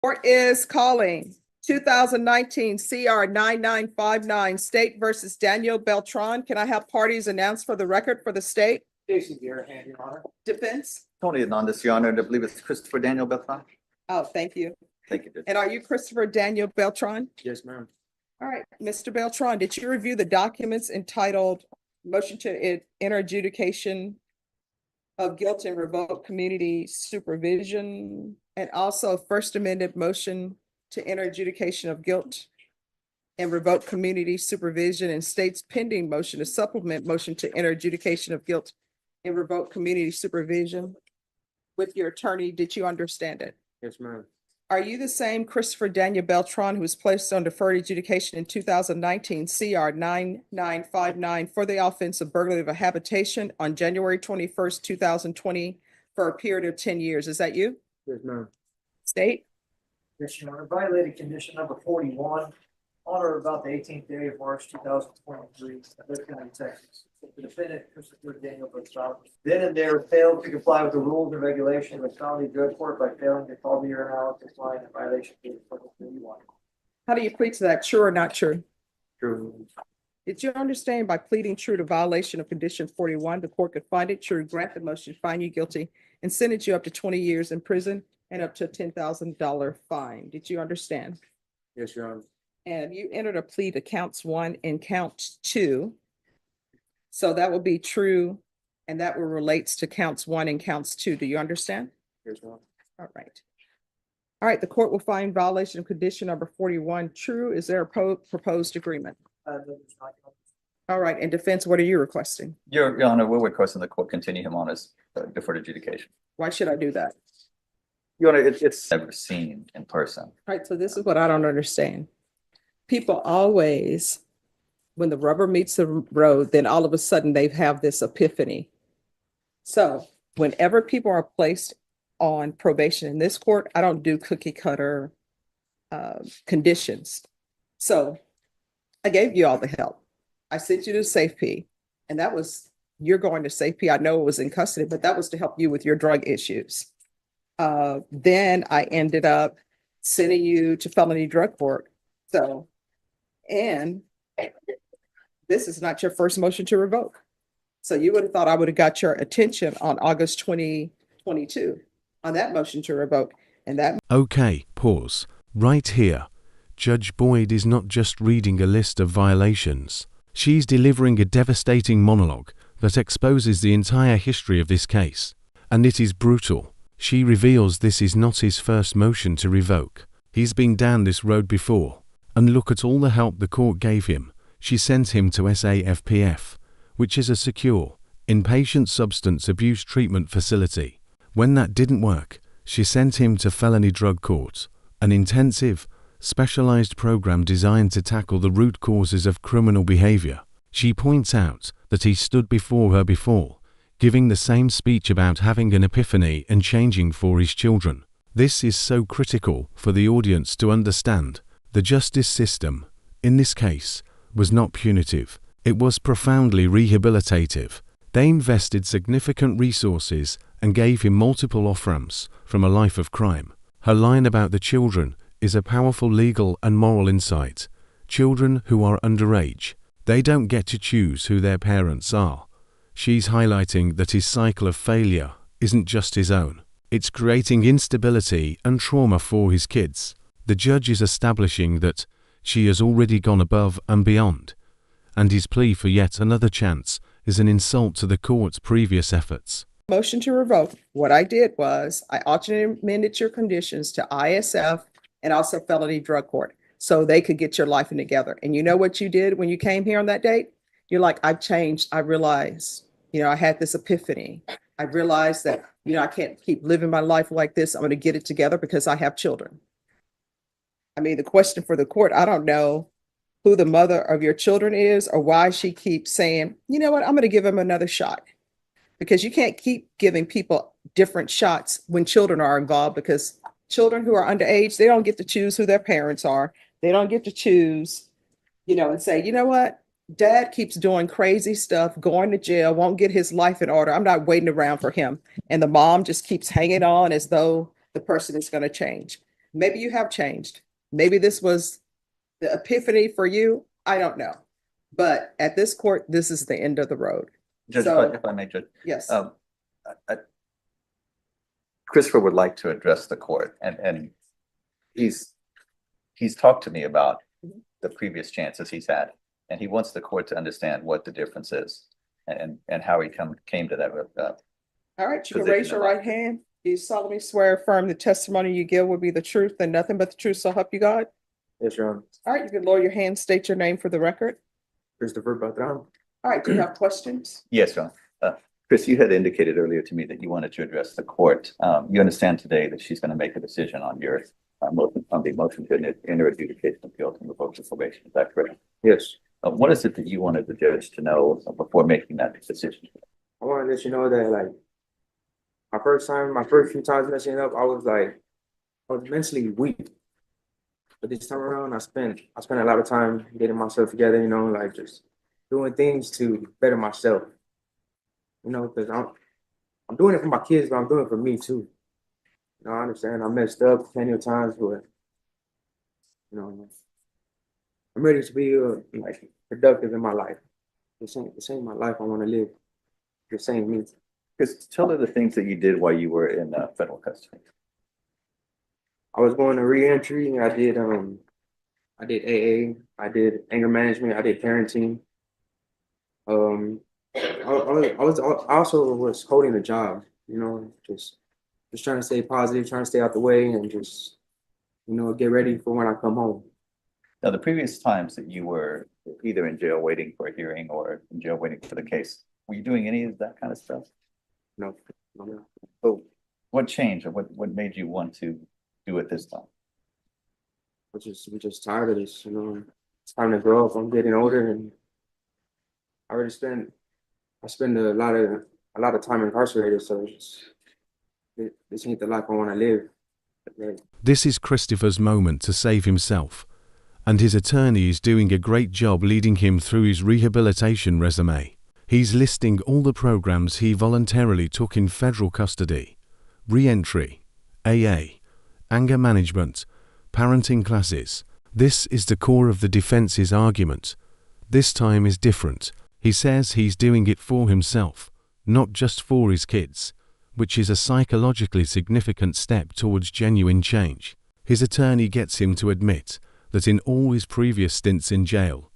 Court is calling 2019 CR 9959 State versus Daniel Beltran. Can I have parties announced for the record for the state? Jason Garahan, Your Honor. Defense? Tony Hernandez, Your Honor, I believe it's Christopher Daniel Beltran. Oh, thank you. Thank you, Judge. And are you Christopher Daniel Beltran? Yes, ma'am. All right, Mr. Beltran, did you review the documents entitled Motion to Enter Adjudication of Guilt and Revoke Community Supervision, and also First Amendment Motion to Enter Adjudication of Guilt and Revoke Community Supervision, and state's pending motion to supplement motion to enter adjudication of guilt and revoke community supervision? With your attorney, did you understand it? Yes, ma'am. Are you the same Christopher Daniel Beltran who was placed on deferred adjudication in 2019 CR 9959 for the offense of burglary of a habitation on January 21st, 2020 for a period of 10 years? Is that you? Yes, ma'am. State? Yes, Your Honor. Violated condition number 41 on or about the 18th day of March 2023 in Lake County, Texas. The defendant, Christopher Daniel Beltran, then and there failed to comply with the rules and regulations of county drug court by failing to call the urinalysis line in violation of Article 31. How do you plead to that? True or not true? True. Did you understand by pleading true to violation of condition 41, the court could find it true, grant the motion, find you guilty, and sentence you up to 20 years in prison and up to a $10,000 fine? Did you understand? Yes, Your Honor. And you entered a plea to counts 1 and count 2. So that will be true, and that will relates to counts 1 and counts 2. Do you understand? Yes, Your Honor. All right. All right, the court will find violation of condition number 41 true. Is there a proposed agreement? No, there's not. All right, and defense, what are you requesting? Your Honor, we're requesting the court continue him on his deferred adjudication. Why should I do that? Your Honor, it's never seen in person. All right, so this is what I don't understand. People always, when the rubber meets the road, then all of a sudden they have this epiphany. So whenever people are placed on probation in this court, I don't do cookie cutter conditions. So I gave you all the help. I sent you to SafeP, and that was, you're going to SafeP. I know it was in custody, but that was to help you with your drug issues. Then I ended up sending you to felony drug court. So, and this is not your first motion to revoke. So you would have thought I would have got your attention on August 2022 on that motion to revoke. And that. Okay, pause. Right here. Judge Boyd is not just reading a list of violations. She's delivering a devastating monologue that exposes the entire history of this case. And it is brutal. She reveals this is not his first motion to revoke. He's been down this road before. And look at all the help the court gave him. She sent him to SAFPF, which is a secure, inpatient substance abuse treatment facility. When that didn't work, she sent him to felony drug court, an intensive, specialized program designed to tackle the root causes of criminal behavior. She points out that he stood before her before, giving the same speech about having an epiphany and changing for his children. This is so critical for the audience to understand. The justice system, in this case, was not punitive. It was profoundly rehabilitative. They invested significant resources and gave him multiple off-ramps from a life of crime. Her line about the children is a powerful legal and moral insight. Children who are underage, they don't get to choose who their parents are. She's highlighting that his cycle of failure isn't just his own. It's creating instability and trauma for his kids. The judge is establishing that she has already gone above and beyond, and his plea for yet another chance is an insult to the court's previous efforts. Motion to revoke. What I did was I alternately amended your conditions to ISF and also felony drug court so they could get your life in together. And you know what you did when you came here on that date? You're like, I've changed. I realized, I had this epiphany. I realized that, I can't keep living my life like this. I'm going to get it together because I have children. I mean, the question for the court, I don't know who the mother of your children is or why she keeps saying, you know what, I'm going to give him another shot. Because you can't keep giving people different shots when children are involved, because children who are underage, they don't get to choose who their parents are. They don't get to choose, and say, you know what, dad keeps doing crazy stuff, going to jail, won't get his life in order. I'm not waiting around for him. And the mom just keeps hanging on as though the person is going to change. Maybe you have changed. Maybe this was the epiphany for you. I don't know. But at this court, this is the end of the road. Judge, So- if I may, Judge, Yes. Christopher would like to address the court and he's talked to me about the previous chances he's had. And he wants the court to understand what the difference is and how he came to that. All right, you can position raise your in life. right hand. Do you solemnly swear affirm the testimony you give will be the truth and nothing but the truth, so help you God? Yes, Your Honor. All right, you can lower your hand, state your name for the record. Christopher Beltran. All right, do you have questions? Yes, John. Chris, you had indicated earlier to me that you wanted to address the court. You understand today that she's going to make a decision on your motion, on the motion to enter adjudication of guilt and revoke your probation. Is that correct? Yes. What is it that you wanted the judge to know before making that decision? I want to let you know that, like, my first few times messing up, I was mentally weak. But this time around, I spent a lot of time getting myself together, you know, like just doing things to better myself. You know, because I'm doing it for my kids, but I'm doing it for me too. You know, I understand I messed up plenty of times, but you know, I'm ready to be like productive in my life. This ain't my life I want to live. This ain't me. Because tell her the things that you did while you were in federal custody. I was going to reentry. I did AA. I did anger management. I did parenting. I also was holding a job. You know, just trying to stay positive, trying to stay out the way, and just get ready for when I come home. Now, the previous times that you were either in jail waiting for a hearing or in jail waiting for the case, were you doing any of that kind of stuff? No, no. So what changed or what made you want to do it this time? We're just tired of this. You know, it's time to grow up. I'm getting older, and I spend a lot of time incarcerated. So this ain't the life I want to live. This is Christopher's moment to save himself, and his attorney is doing a great job leading him through his rehabilitation resume. He's listing all the programs he voluntarily took in federal custody: re-entry, AA, anger management, parenting classes. This is the core of the defense's argument. This time is different. He says he's doing it for himself, not just for his kids, which is a psychologically significant step towards genuine change. His attorney gets him to admit that in all his previous stints in jail,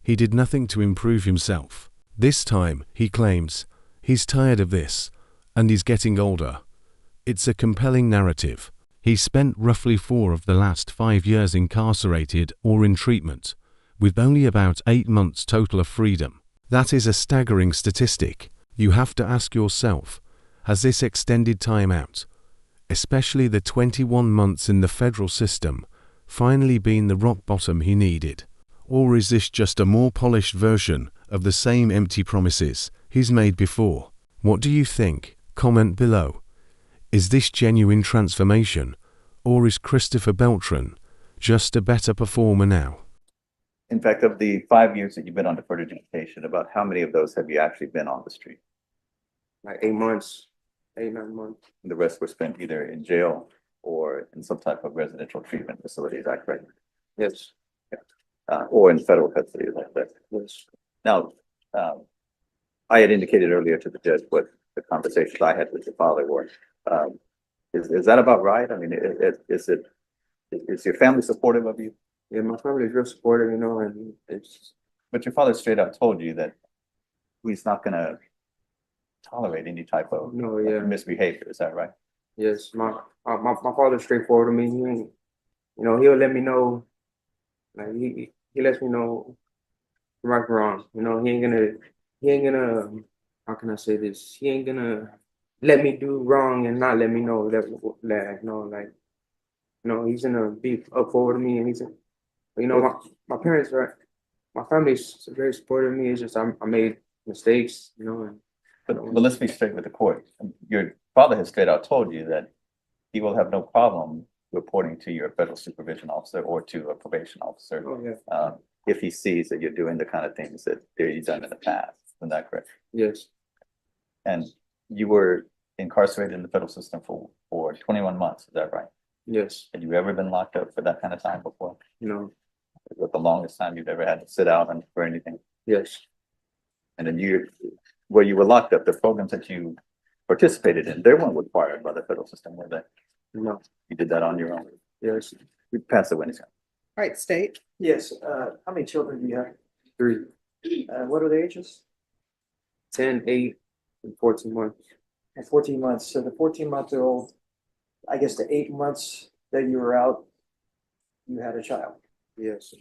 he did nothing to improve himself. This time, he claims, he's tired of this, and he's getting older. It's a compelling narrative. He spent roughly 4 of the last 5 years incarcerated or in treatment, with only about 8 months total of freedom. That is a staggering statistic. You have to ask yourself, has this extended time out, especially the 21 months in the federal system, finally been the rock bottom he needed? Or is this just a more polished version of the same empty promises he's made before? What do you think? Comment below. Is this genuine transformation, or is Christopher Beltran just a better performer now? In fact, of the 5 years that you've been on deferred adjudication, about how many of those have you actually been on the street? Like 8 months, 8-9 months. The rest were spent either in jail or in some type of residential treatment facility, is that correct? Yes, Or in federal custody, is that correct? yes. Now, I had indicated earlier to the judge what the conversations I had with your father were. Is that about right? I mean, is your family supportive of you? Yeah, my family is real supportive, you know, and it's But your father straight out told you that he's not going to tolerate any type of misbehavior. Is that right? yes. My father's straightforward to me. He ain't, he'll let me know. Like he lets me know right from wrong. You know, he ain't gonna. How can I say this? He ain't gonna let me do wrong and not let me know that he's gonna be up forward to me, and my parents are, my family's very supportive of me. It's just I made mistakes, But let's be straight with the court. Your father has straight out told you that he will have no problem reporting to your federal supervision officer or to a probation officer Oh yeah. If he sees that you're doing the kind of things that you've done in the past. Isn't that correct? Yes. And you were incarcerated in the federal system for 21 months. Is that right? Yes. Had you ever been locked up for that kind of time before? No. Is it the longest time you've ever had to sit out and for anything? Yes. And then where you were locked up, the programs that you participated in, they weren't required by the federal system, were they? No. You did that on your own. Yes. We passed the witness. All right, state. Yes, how many children do you have? 3, What are the ages? 10, 8, and 14 months. And 14 months, so the 14-month-old, I guess the 8 months that you were out, you had a child. Yes.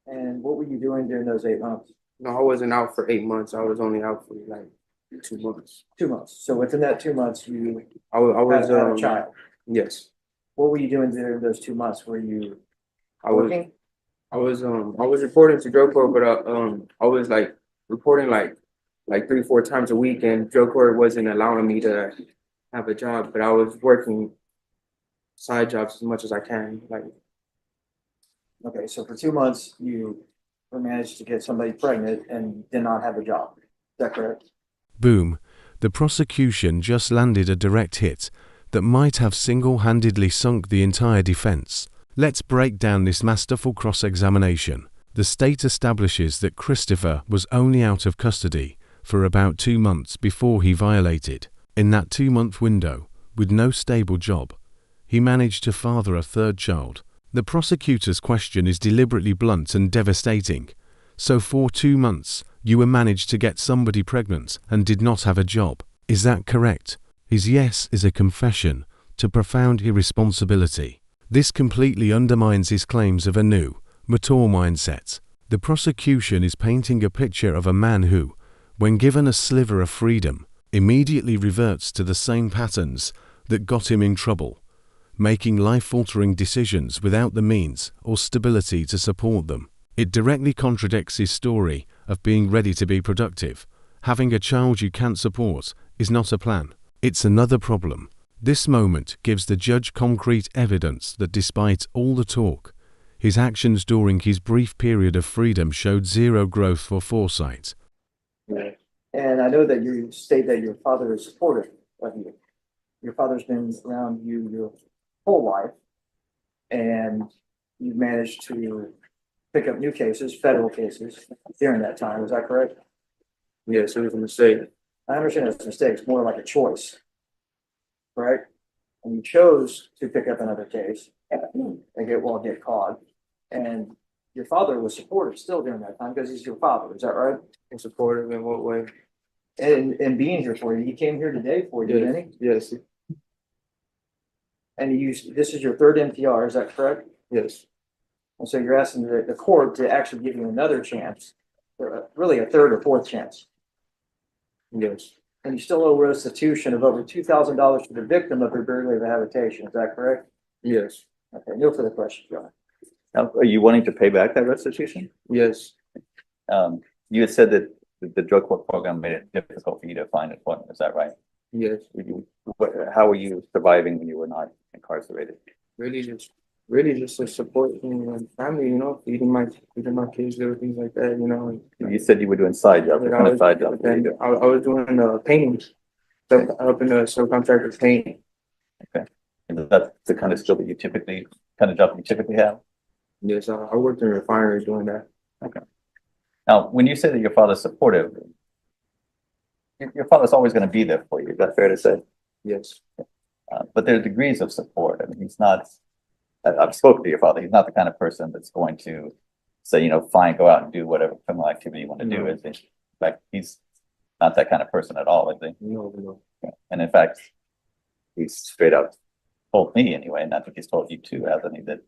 And what were you doing during those 8 months? No, I wasn't out for 8 months. I was only out for like 2 months. 2 months, so within that 2 months, you I was had a child. Yes. What were you doing during those 2 months? Were you I was working? I was reporting to drug court, but I was like reporting like 3-4 times a week, and drug court wasn't allowing me to have a job, but I was working side jobs as much as I can. Like, Okay, so for 2 months, you managed to get somebody pregnant and did not have a job. Is that correct? Boom. The prosecution just landed a direct hit that might have single-handedly sunk the entire defense. Let's break down this masterful cross-examination. The state establishes that Christopher was only out of custody for about 2 months before he violated. In that 2-month window, with no stable job, he managed to father a third child. The prosecutor's question is deliberately blunt and devastating. So for 2 months, you were managed to get somebody pregnant and did not have a job. Is that correct? His yes is a confession to profound irresponsibility. This completely undermines his claims of a new, mature mindset. The prosecution is painting a picture of a man who, when given a sliver of freedom, immediately reverts to the same patterns that got him in trouble, making life-altering decisions without the means or stability to support them. It directly contradicts his story of being ready to be productive. Having a child you can't support is not a plan. It's another problem. This moment gives the judge concrete evidence that despite all the talk, his actions during his brief period of freedom showed zero growth for foresight. And I know that you state that your father is supportive of you. Your father's been around you your whole life, and you've managed to pick up new cases, federal cases, during that time. Is that correct? yes, it was a mistake. I understand it's a mistake. It's more like a choice, correct? And you chose to pick up another case and get caught. And your father was supportive still during that time because he's your father. Is that right? And supportive in what way? And being here for you. He came here today for you, didn't he? Yes. And this is your third NPR, is that correct? Yes. And so you're asking the court to actually give you another chance, really a third or fourth chance. Yes. And you still owe restitution of over $2,000 to the victim of your burglary of habitation, is that correct? Yes. Okay, no further questions, John. Now, are you wanting to pay back that restitution? Yes. You had said that the drug court program made it difficult for you to find employment. Is that right? Yes. How were you surviving when you were not incarcerated? Really just to support my family, feeding my kids, little things like that, You said you were doing side jobs. What kind of side jobs were you doing? I was doing painting, helping the subcontractors paint. And that's the kind of skill that kind of job you typically have? Yes, I worked in a refinery doing that. Okay. Now, when you say that your father's supportive, your father's always going to be there for you. Is that fair to say? Yes. But there are degrees of support. I mean, he's not, I've spoken to your father. He's not the kind of person that's going to say, fine, go out and do whatever criminal activity you want to do. Is he? Like, he's not that kind of person at all, is he? No. And in fact, he's straight up told me anyway, and I think he's told you too, hasn't he, that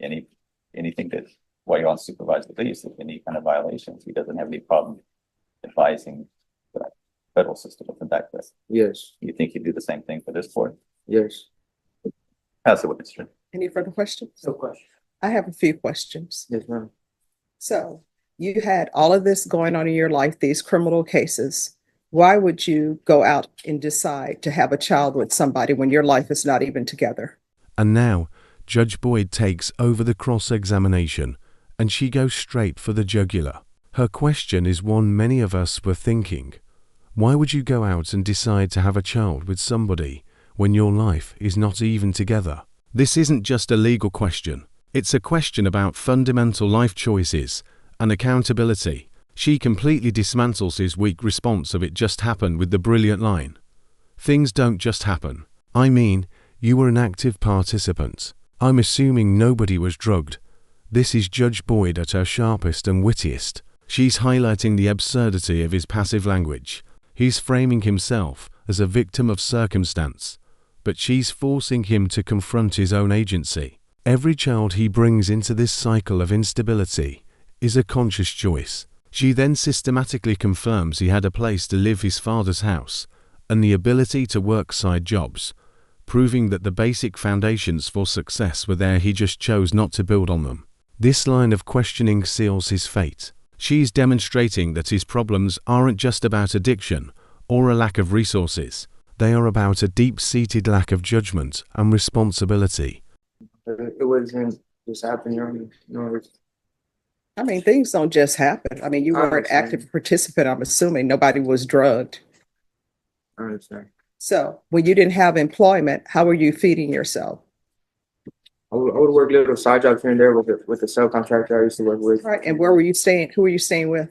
anything that while you're on supervised release, if any kind of violations, he doesn't have any problem advising the federal system of that. Yes. You think he'd do the same thing for this court? Yes. Pass the witness. Any further questions? No question. I have a few questions. Yes, ma'am. So you had all of this going on in your life, these criminal cases. Why would you go out and decide to have a child with somebody when your life is not even together? And now, Judge Boyd takes over the cross-examination, and she goes straight for the jugular. Her question is one many of us were thinking. Why would you go out and decide to have a child with somebody when your life is not even together? This isn't just a legal question. It's a question about fundamental life choices and accountability. She completely dismantles his weak response of "it just happened" with the brilliant line, "Things don't just happen. I mean, you were an active participant. I'm assuming nobody was drugged." This is Judge Boyd at her sharpest and wittiest. She's highlighting the absurdity of his passive language. He's framing himself as a victim of circumstance, but she's forcing him to confront his own agency. Every child he brings into this cycle of instability is a conscious choice. She then systematically confirms he had a place to live, his father's house, and the ability to work side jobs, proving that the basic foundations for success were there, he just chose not to build on them. This line of questioning seals his fate. She's demonstrating that his problems aren't just about addiction or a lack of resources. They are about a deep-seated lack of judgment and responsibility. It wasn't just happening, you know, I mean, things don't just happen. I mean, you I were an understand. active participant. I'm assuming nobody was drugged. I understand. So when you didn't have employment, how were you feeding yourself? I would work little side jobs here and there with the subcontractor I used to work with. Right. And where were you staying? Who were you staying with?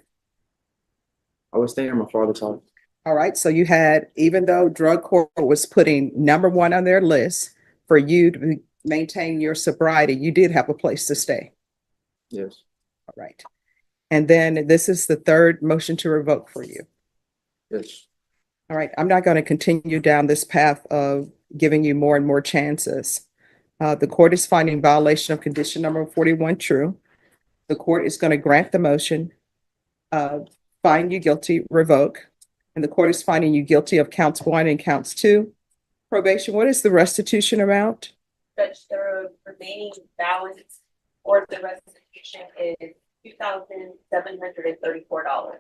I was staying at my father's house. All right. So you had, even though drug court was putting number one on their list for you to maintain your sobriety, you did have a place to stay. Yes. All right. And then this is the third motion to revoke for you. Yes. All right. I'm not going to continue down this path of giving you more and more chances. The court is finding violation of condition number 41 true. The court is going to grant the motion, find you guilty, revoke. And the court is finding you guilty of counts 1 and counts 2. Probation, what is the restitution amount? Judge, the remaining balance or the restitution is $2,734.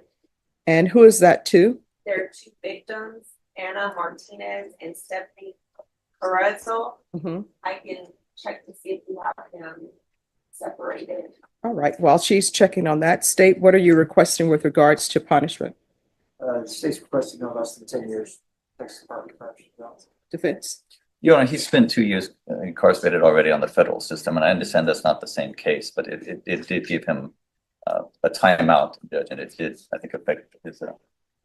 And who is that to? There are 2 victims, Anna Martinez and Stephanie Carrazzo. Mhm. I can check to see if you have them separated. All right. While she's checking on that, state, what are you requesting with regards to punishment? State's requesting no less than 10 years. Texas Department of Corrections. Defense? Your Honor, he spent 2 years incarcerated already on the federal system, and I understand that's not the same case, but it did give him a timeout, Judge, and it did, I think, affect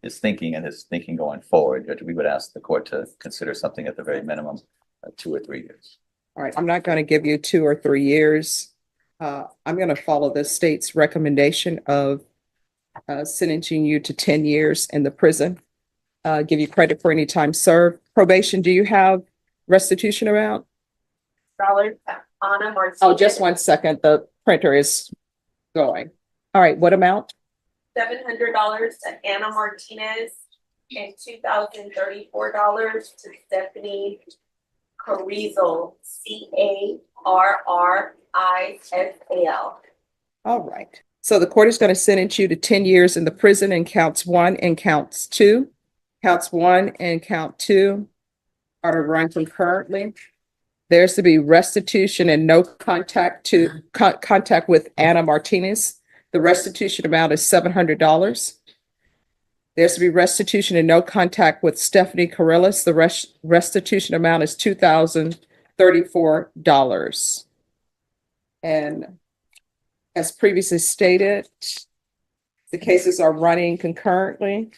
his thinking and his thinking going forward. Judge, we would ask the court to consider something at the very minimum, 2 or 3 years. All right. I'm not going to give you 2 or 3 years. I'm going to follow the state's recommendation of sentencing you to 10 years in the prison. Give you credit for any time served. Probation, do you have restitution amount? Anna Martinez. Oh, just 1 second. The printer is going. All right. What amount? $700 to Anna Martinez and $2,034 to Stephanie Carrizal, Carrisal. All right. So the court is going to sentence you to 10 years in the prison in counts 1 and counts 2. Counts 1 and count 2 are to run concurrently. There's to be restitution and no contact with Anna Martinez. The restitution amount is $700. There's to be restitution and no contact with Stephanie Carrillis. The restitution amount is $2,034. And as previously stated, the cases are running concurrently,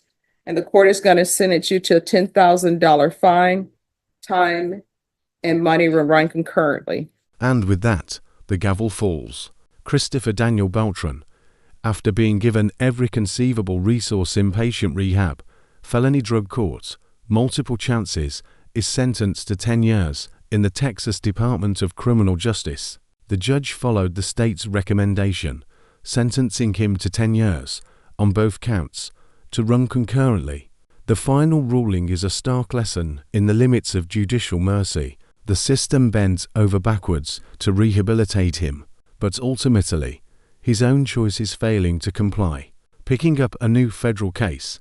and the court is going to sentence you to a $10,000 fine. Time and money will run concurrently. And with that, the gavel falls. Christopher Daniel Beltran, after being given every conceivable resource in patient rehab, felony drug court, multiple chances, is sentenced to 10 years in the Texas Department of Criminal Justice. The judge followed the state's recommendation, sentencing him to 10 years on both counts to run concurrently. The final ruling is a stark lesson in the limits of judicial mercy. The system bends over backwards to rehabilitate him, but ultimately, his own choice is failing to comply, picking up a new federal case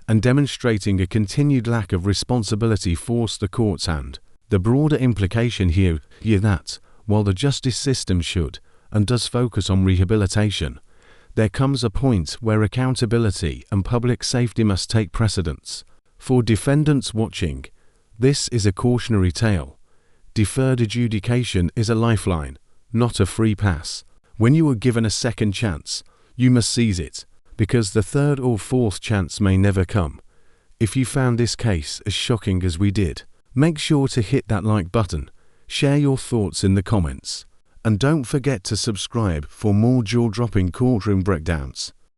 and demonstrating a continued lack of responsibility forced the court's hand. The broader implication here that, while the justice system should and does focus on rehabilitation, there comes a point where accountability and public safety must take precedence. For defendants watching, this is a cautionary tale. Deferred adjudication is a lifeline, not a free pass. When you are given a second chance, you must seize it, because the third or fourth chance may never come. If you found this case as shocking as we did, make sure to hit that like button, share your thoughts in the comments, and don't forget to subscribe for more jaw-dropping courtroom breakdowns.